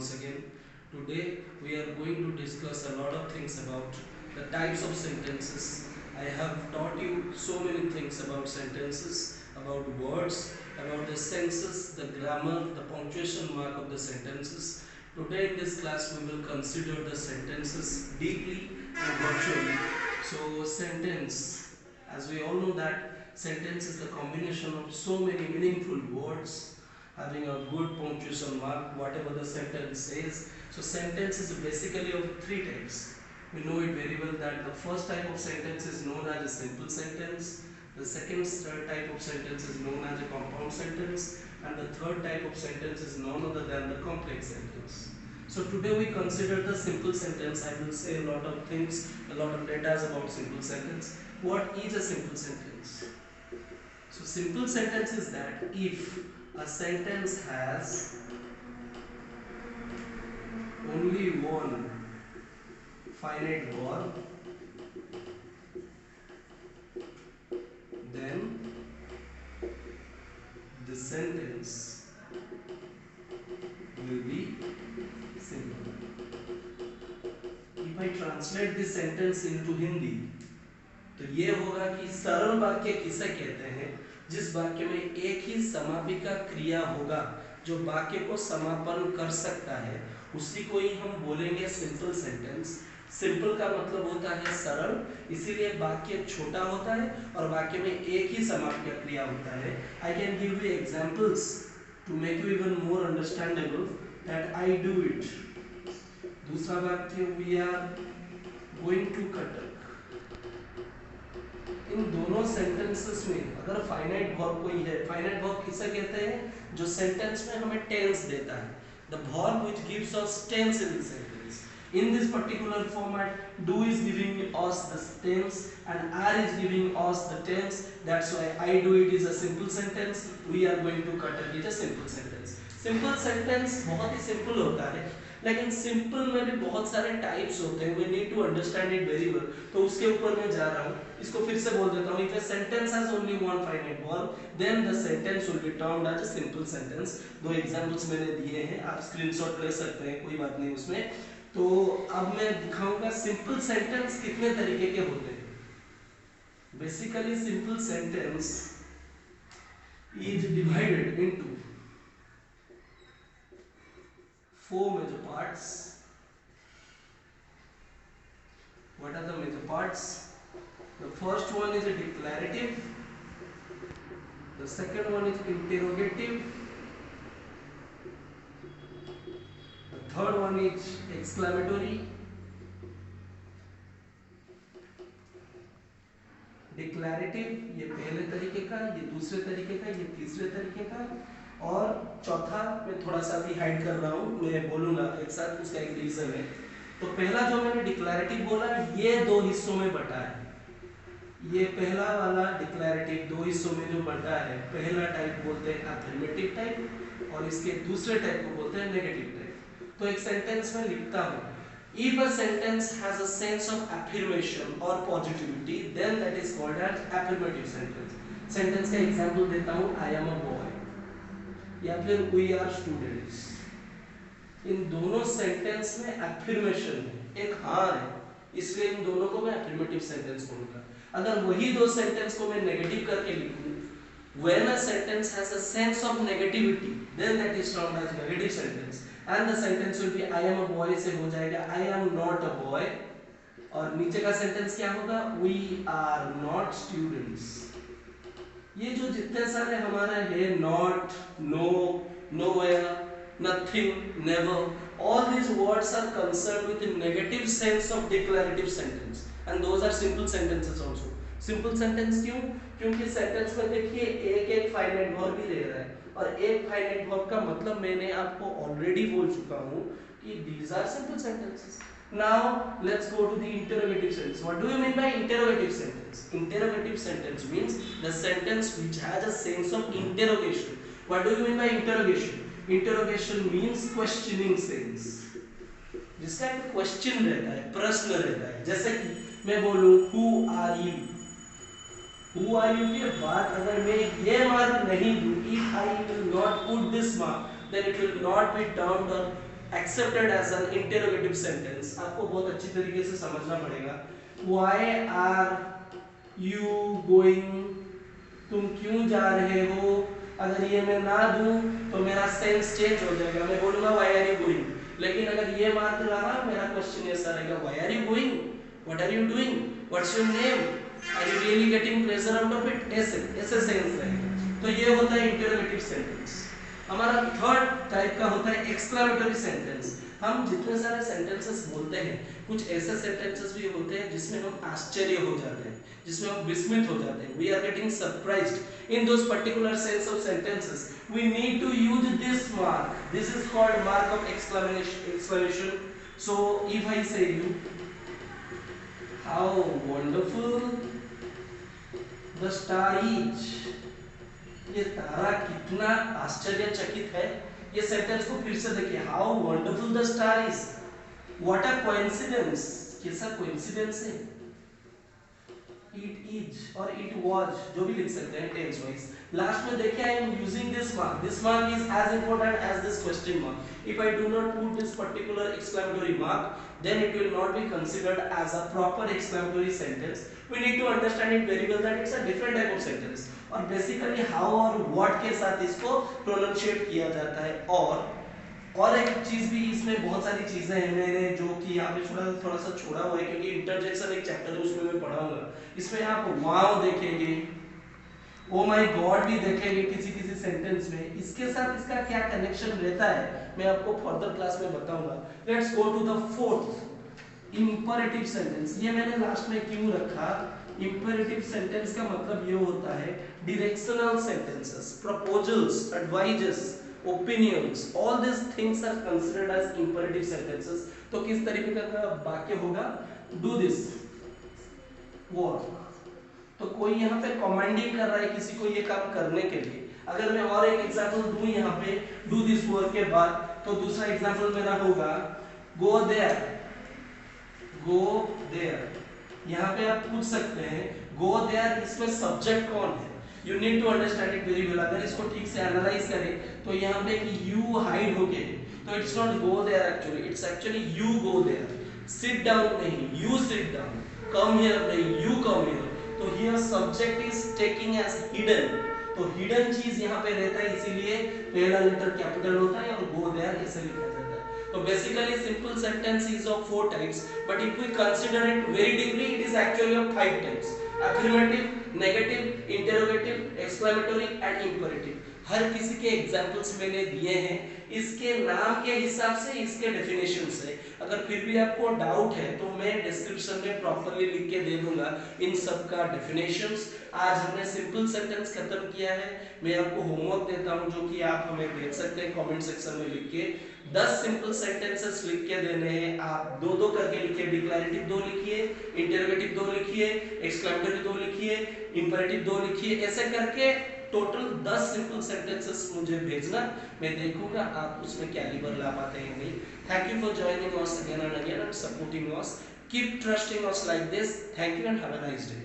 once again. Today we are going to discuss a lot of things about the types of sentences. I have taught you so many things about sentences, about words, about the senses, the grammar, the punctuation mark of the sentences. Today in this class we will consider the sentences deeply and virtually. So sentence, as we all know that sentence is the combination of so many meaningful words having a good punctuation mark whatever the sentence says. So sentence is basically of three types. We know it very well that the first type of sentence is known as a simple sentence, the second type of sentence is known as a compound sentence, and the third type of sentence is none other than the complex sentence. So today we consider the simple sentence. I will say a lot of things, a lot of data about simple sentence. What is a simple sentence? So simple sentence is that if a sentence has only one finite verb, then the sentence will be simple. If I translate this sentence into Hindi, तो ये होगा कि सरल वाक्य किसे कहते हैं जिस वाक्य में एक ही समापिका क्रिया होगा जो वाक्य को समापन कर सकता है, उसी को ही हम बोलेंगे सिंपल सेंटेंस। सिंपल का मतलब होता है सरल, इसीलिए वाक्य छोटा होता है और वाक्य में एक ही समापिका क्रिया होता है। I can give you examples to make you even more understandable that I do it. दूसरा वाक्य we are going to Cuttack. इन दोनों सेंटेंसेस में अगर फाइनाइट वर्ब कोई है, फाइनाइट वर्ब किसे कहते हैं? जो सेंटेंस में हमें टेंस देता है, the verb which gives us tense in the sentence. In this particular format, do is giving us the tense and are is giving us the tense. That's why I do it is a simple sentence. We are going to cut it a simple sentence. Simple sentence बहुत ही simple होता है, लेकिन simple में भी बहुत सारे types होते हैं. We need to understand it very well. तो उसके ऊपर मैं जा रहा हूँ. इसको फिर से बोल देता हूँ. If a sentence has only one finite verb, then the sentence will be termed as a simple sentence. दो एग्जांपल्स मैंने दिए हैं, आप स्क्रीनशॉट ले सकते हैं, कोई बात नहीं उसमें. तो अब मैं दिखाऊंगा सिंपल सेंटेंस कितने तरीके के होते हैं. Basically simple sentence is divided into four major parts. What are the major parts? The first one is a declarative, the second one is interrogative, the third one is exclamatory. डिक्लैरेटिव ये पहले तरीके का, ये दूसरे तरीके का, ये तीसरे तरीके का, और चौथा मैं थोड़ा सा भी हाइड कर रहा हूँ, मैं बोलूँगा एक साथ, उसका एक रीजन है. तो पहला जो मैंने डिक्लैरेटिव बोला, ये दो हिस्सों में बटा है. ये पहला वाला डिक्लैरेटिव दो हिस्सों में जो बटा है, पहला टाइप बोलते हैं अफर्मेटिव टाइप और इसके दूसरे टाइप को बोलते हैं नेगेटिव टाइप. तो एक सेंटेंस में लिखता हूँ, if a sentence has a sense of affirmation or positivity, then that is called as affirmative sentence. Sentence का एग्जांपल देता हूँ, I am a boy या फिर we are students. इन दोनों सेंटेंस में affirmation है, एक हाँ है, इसलिए इन दोनों को मैं affirmative sentence बोलूँगा. अगर वही दो सेंटेंस को मैं नेगेटिव करके लिखूँ, when a sentence has a sense of negativity, then that is termed as negative sentence. And the sentence will be I am a boy से हो जाएगा I am not a boy, और नीचे का सेंटेंस क्या होगा? We are not students. ये जो जितने सारे हमारा है, not, no, nowhere, nothing, never, all these words are concerned with the negative sense of declarative sentence, and those are simple sentences also. Simple sentence क्यों? क्योंकि सेंटेंस में देखिए एक एक फाइनाइट वर्ब ही रह रहा है, और एक फाइनाइट वर्ब का मतलब मैंने आपको ऑलरेडी बोल चुका हूँ कि these are simple sentences. Now let's go to the interrogative sentence. What do you mean by interrogative sentence? Interrogative sentence means the sentence which has a sense of interrogation. What do you mean by interrogation? Interrogation means questioning sense. जिसका एक question रहता है, प्रश्न रहता है. जैसे कि मैं बोलूँ who are you? Who are you के बाद अगर मैं ये मार्क नहीं दूँ, if I will not put this mark, then it will not be termed accepted as an interrogative sentence, आपको बहुत अच्छी तरीके से समझना पड़ेगा। Why are you going? तुम क्यों जा रहे हो? अगर ये मैं ना दूं तो मेरा सेंस चेंज हो जाएगा, मैं बोलूंगा why are you going, लेकिन अगर ये मात्र रहा मेरा क्वेश्चन ऐसा रहेगा why are you going, what are you doing, what's your name, are you really getting pleasure out of it, ऐसे ऐसे सेंस रहेगा। तो ये होता है इंटरोगेटिव सेंटेंस। हमारा थर्ड टाइप का होता है एक्सक्लेमेटरी सेंटेंस। हम जितने सारे सेंटेंसेस बोलते हैं, कुछ ऐसे सेंटेंसेस भी होते हैं जिसमें हम आश्चर्य हो जाते हैं, जिसमें हम विस्मित हो जाते हैं, we are getting surprised in those particular sense of sentences, we need to use this mark, this is called mark of exclamation. So if I say you how wonderful the star is, ये तारा कितना आश्चर्यचकित है, ये sentence को फिर से देखिए, how wonderful the star is, what a coincidence, कैसा कोइंसिडेंस है, इट इज और इट वाज, जो भी लिख सकते हैं टेंस वाइज। लास्ट में देखिए I am using this mark is as important as this question mark. If I do not put this particular exclamatory mark, then it will not be considered as a proper exclamatory sentence. We need to understand it very well that it's a different type of sentence, और basically how और what के साथ इसको pronunciate किया जाता है। और एक चीज भी, इसमें बहुत सारी चीजें हैं मैंने जो कि यहाँ पे थोड़ा सा छोड़ा हुआ है, क्योंकि इंटरजेक्शन एक चैप्टर है उसमें मैं पढ़ाऊंगा। इसमें आप वाव देखेंगे, ओ माय गॉड भी देखेंगे किसी किसी सेंटेंस में, इसके साथ इसका क्या कनेक्शन रहता है मैं आपको फर्दर क्लास में बताऊंगा। Let's go to the fourth imperative sentence. ये मैंने लास्ट में क्यों रखा, इंपरेटिव सेंटेंस का मतलब ये होता है directional sentences, proposals, advises, opinions, all these things are considered as imperative sentences। तो किस तरीके का वाक्य होगा, do this work, तो कोई यहाँ पे कमांडिंग कर रहा है किसी को ये काम करने के लिए। अगर मैं और एक एग्जांपल दूं यहाँ पे do this work के बाद, तो दूसरा एग्जांपल मेरा होगा go there, go there। यहाँ पे आप पूछ सकते हैं go there, इसमें सब्जेक्ट कौन है, you need to understand it very well। अगर इसको ठीक से एनालाइज करें तो यहाँ पे कि you हाइड हो गए, तो it's not go there actually, it's actually you go there। sit down नहीं, you sit down, come here नहीं, you come here। तो here subject is taking as hidden, तो hidden चीज यहाँ पे रहता है, इसीलिए पहला लेटर कैपिटल होता है और go there ऐसे लिखा जाता है। तो basically simple sentence is of 4 types, but if we consider it very deeply, it is actually of 5 types: affirmative, negative, interrogative, exclamatory and imperative। हर किसी के एग्जांपल्स मैंने दिए हैं इसके नाम के हिसाब से, इसके डेफिनेशन से। अगर फिर भी आपको डाउट है तो मैं डिस्क्रिप्शन में प्रॉपर्ली लिख के दे दूंगा इन सब का डेफिनेशंस। आज हमने सिंपल सेंटेंस खत्म किया है, मैं आपको होमवर्क देता हूं जो कि आप हमें भेज सकते हैं कमेंट सेक्शन में लिख के। 10 सिंपल सेंटेंसेस लिख के देने हैं, आप दो दो करके लिखिए, डिक्लेरेटिव 2 लिखिए, इंटरोगेटिव 2 लिखिए, एक्सक्लेमेटरी 2 लिखिए, इंपेरेटिव 2 लिखिए, ऐसे करके टोटल 10 सिंपल सेंटेंसेस मुझे भेजना, मैं देखूंगा आप उसमें कैलिबर ला पाते हैं नहीं। Thank you for joining us again and again and supporting us, keep trusting us like this. Thank you and have a nice day.